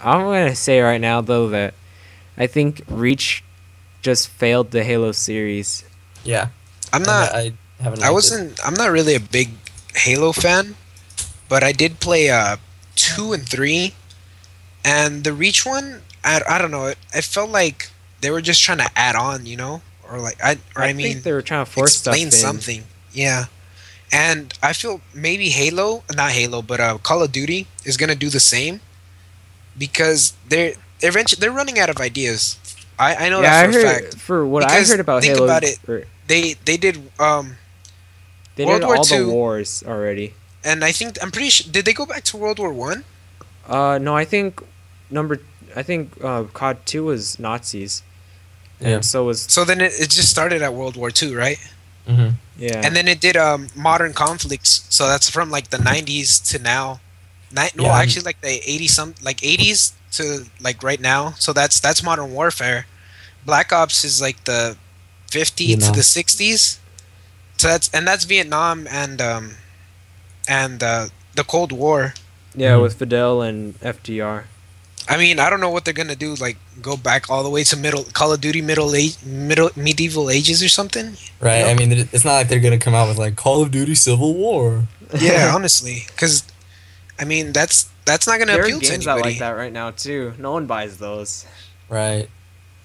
I'm gonna say right now though that I think Reach just failed the Halo series. Yeah, I'm not. I haven't. I liked wasn't. I'm not really a big Halo fan, but I did play 2 and 3, and the Reach one. I don't know. It felt like they were just trying to add on, or like I mean, think they were trying to force stuff explain in. something. Yeah, and I feel maybe not Halo, but Call of Duty is gonna do the same because they're running out of ideas. I know Yeah, that for a fact. for what I Because heard about think Halo, about it. or- They did they World did War all II. the wars already. and I'm pretty sure, did they go back to World War One? No, I think COD 2 was Nazis. Yeah. And so was So then it just started at World War Two, right? Mm-hmm. yeah. And then it did modern conflicts. So that's from like the 90s to now. Yeah. Actually like the 80s to like right now. So that's modern warfare. Black Ops is like the 50 to Vietnam. the 60s. So that's Vietnam and the Cold War. Yeah, Mhm. with Fidel and FDR. I mean, I don't know what they're gonna do. Like, go back all the way to Call of Duty medieval ages or something. Right. You know? I mean, it's not like they're gonna come out with like Call of Duty Civil War. Yeah, honestly, because I mean that's not gonna There are appeal to games out anybody. like that right now too. No one buys those. Right.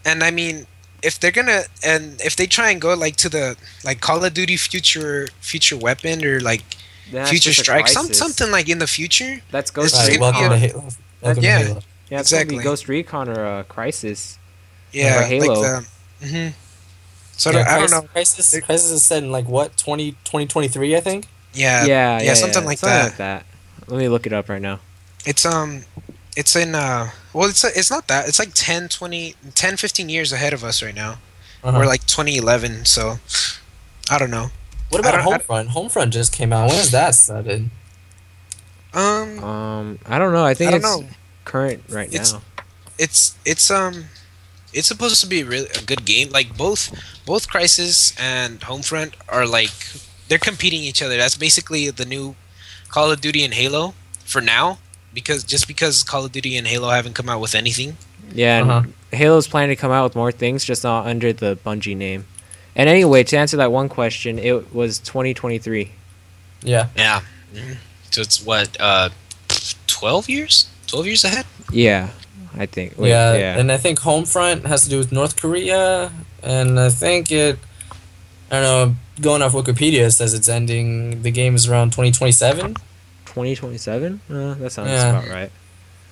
And I mean, if they try and go like to the like Call of Duty future weapon or like Then that's future just a strike, crisis. something like in the future. That's Ghost It's Right. gonna Recon. be Welcome to Halo. Welcome yeah. to Halo. Yeah, it's gonna be Exactly. Ghost Recon or Crisis. Yeah, Or Halo. like the. hmm So Yeah, I don't know. Crisis is set in like what 2023, I think. Yeah, Yeah, something like something that. like that. Let me look it up right now. It's in well, it's not that. It's like 10, 15 years ahead of us right now. Uh-huh. We're like 2011, so I don't know. What about I don't- Homefront? Homefront just came out. When is that started? I don't know. I think I don't it's know. current right It's- now. It's supposed to be really a good game. Like both Crisis and Homefront are like they're competing each other. That's basically the new Call of Duty and Halo for now, because Call of Duty and Halo haven't come out with anything. Yeah, and Uh-huh. Halo's planning to come out with more things, just not under the Bungie name. And anyway, to answer that one question, it was 2023. Yeah. Yeah. So it's what 12 years? 12 years ahead? Yeah, I think. Wait, yeah. yeah. And I think Homefront has to do with North Korea, and I think I don't know. Going off Wikipedia, it says it's ending. The game is around 2027. 2027? That sounds Yeah. about right.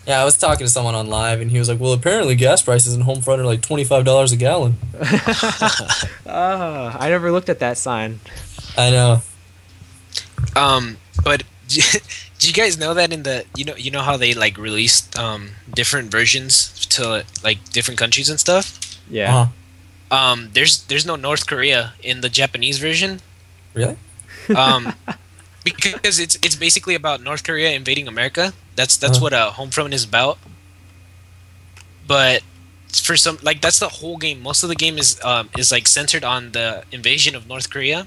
Yeah, I was talking to someone on live, and he was like, "Well, apparently gas prices in Homefront are like $25 a gallon." I never looked at that sign. I know. But do you guys know that in the you know how they like released different versions to like different countries and stuff? Yeah. There's no North Korea in the Japanese version. Really? Because it's basically about North Korea invading America. That's Uh-huh. what Homefront is about. But for some like that's the whole game. Most of the game is like centered on the invasion of North Korea.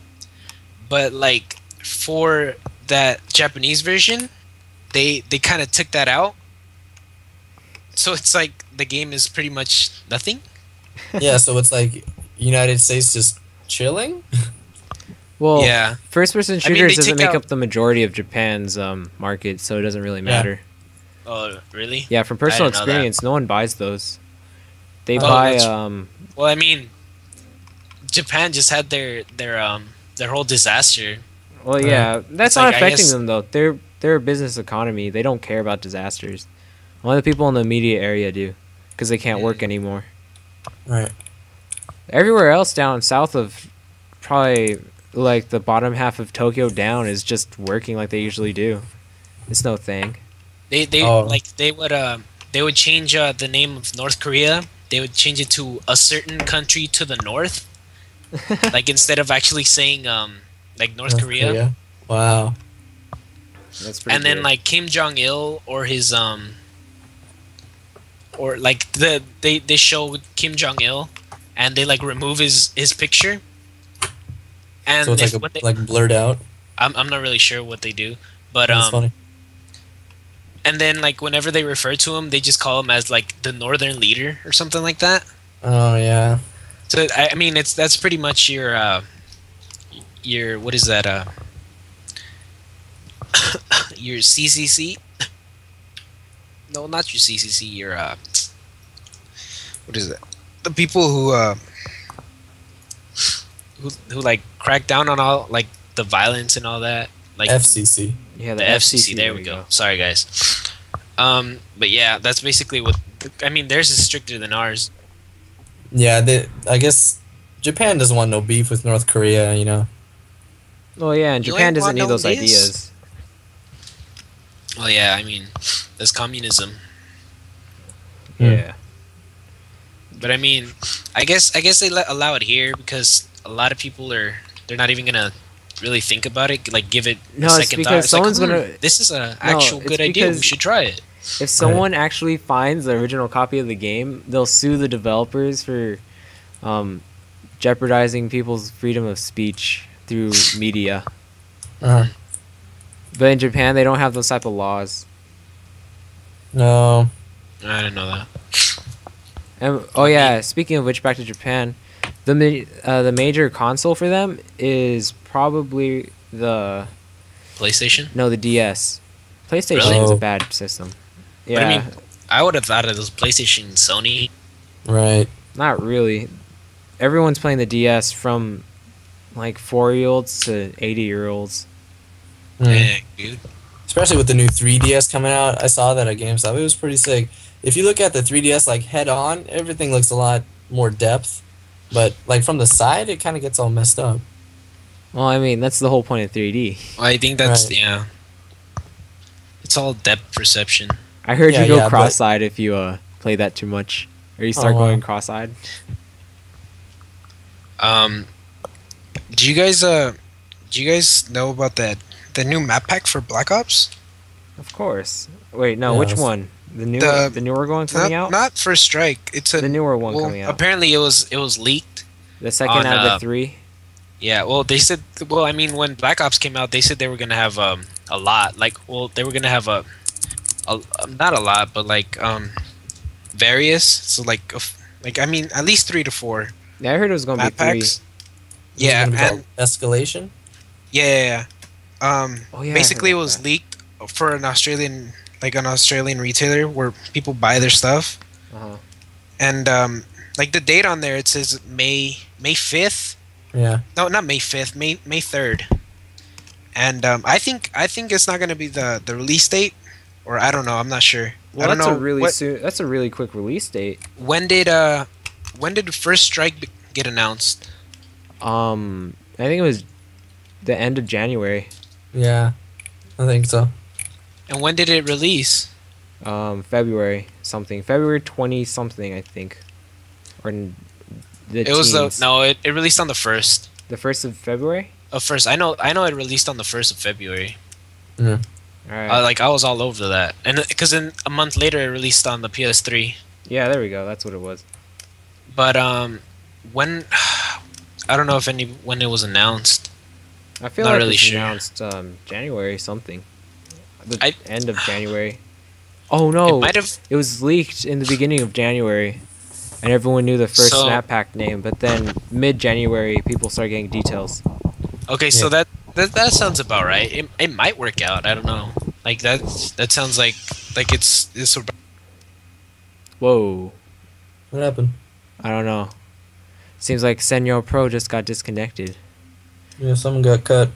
But like for that Japanese version, they kind of took that out. So it's like the game is pretty much nothing. Yeah. So it's like United States just chilling. Well, Yeah. first-person I mean, shooters they doesn't take make out- up the majority of Japan's market, so it doesn't really matter. Oh, really? Yeah, from personal didn't know that. experience, no one buys those. They Oh, buy that's- Well, I mean, Japan just had their whole disaster. Well, yeah, that's It's not like, I affecting guess- them though. They're a business economy. They don't care about disasters. Only the people in the immediate area do, because they can't work anymore. Right. Everywhere else down south of probably like the bottom half of Tokyo down is just working like they usually do. It's no thing. They Oh. like they would change the name of North Korea. They would change it to a certain country to the north. Like instead of actually saying like North Korea. Wow. That's pretty. And then good. like Kim Jong Il or his or like they show Kim Jong Il and they like remove his picture. And So it's what they, like blurred out. I'm not really sure what they do, but That's funny. and then like whenever they refer to him, they just call him as like the Northern Leader or something like that. Oh yeah. So I mean, that's pretty much your what is that your CCC? No, not your CCC. Your what is it? The people who like crack down on all like the violence and all that. Like FCC. Yeah, the FCC. There we go. Sorry, guys. But yeah, that's basically what. I mean, theirs is stricter than ours. Yeah, I guess Japan doesn't want no beef with North Korea, you know. Well, yeah, and You Japan ain't doesn't want need no those this. ideas. Well, yeah, I mean, that's communism. Yeah. But I mean, I guess they allow it here because a lot of people they're not even gonna really think about it, like give it No, a it's second because thought. It's like, someone's gonna- this is an actual it's good idea. We because- should try it. If someone actually finds the original copy of the game, they'll sue the developers for jeopardizing people's freedom of speech through media. Uh-huh. But in Japan, they don't have those type of laws. No. I didn't know that. And oh yeah, speaking of which, back to Japan, the major console for them is probably the PlayStation. DS. PlayStation Really? is a Oh. bad system. Yeah, But I mean, I would have thought it was PlayStation and Sony. Right. not really. Everyone's playing the DS from like 4-year-olds to 80-year-olds. Mm. Dang, dude. Especially with the new 3DS coming out. I saw that at GameStop. It was pretty sick. If you look at the 3DS like head on, everything looks a lot more depth. But like from the side, it kind of gets all messed up. Well, I mean, that's the whole point of 3D. Well, I think that's Right. yeah. It's all depth perception. I heard Yeah, you go yeah, but- cross-eyed if you play that too much, or you start Oh, wow. going cross-eyed. Do you guys know about the new map pack for Black Ops? Of course. Wait, no, Yeah, which it's- one? The newer one coming out? Not First Strike. It's a The newer one well, coming out. apparently it was leaked. The second on, out of the 3. Yeah, well, they said. Well, I mean, when Black Ops came out, they said they were gonna have a lot. Like, well, they were gonna have a not a lot, but like various. So like, I mean, at least 3 to 4 Yeah, I heard it was going to be map 3. packs. Yeah, It's gonna be and called Escalation. yeah. Oh, yeah, I Basically, it heard about was that. leaked for an Australian retailer where people buy their stuff, Uh-huh. and like the date on there, it says May 5th. Yeah. No, not May 5th. May 3rd. And I think it's not gonna be the release date, or I don't know. I'm not sure. Well, I don't that's know a really that's a really quick release date. when did First Strike get announced? I think it was the end of January. Yeah. I think so. And when did it release? February something. February 20 something, I think. Or the It was teens. it released on the 1st The 1st of February? of first. I know it released on the 1st of February. Yeah. All right. Like I was all over that, and because then a month later it released on the PS3. Yeah, there we go. That's what it was. But when I don't know when it was announced. I feel Not like really it's sure. announced January something. The I- end of January. Oh no! It might have. It was leaked in the beginning of January, and everyone knew the first So- Snap Pack name. But then mid-January, people started getting details. Okay, so that sounds about right. It might work out. I don't know. Like that sounds like it's sort of. Whoa! What happened? I don't know. Seems like Senor Pro just got disconnected. Yeah, someone got cut.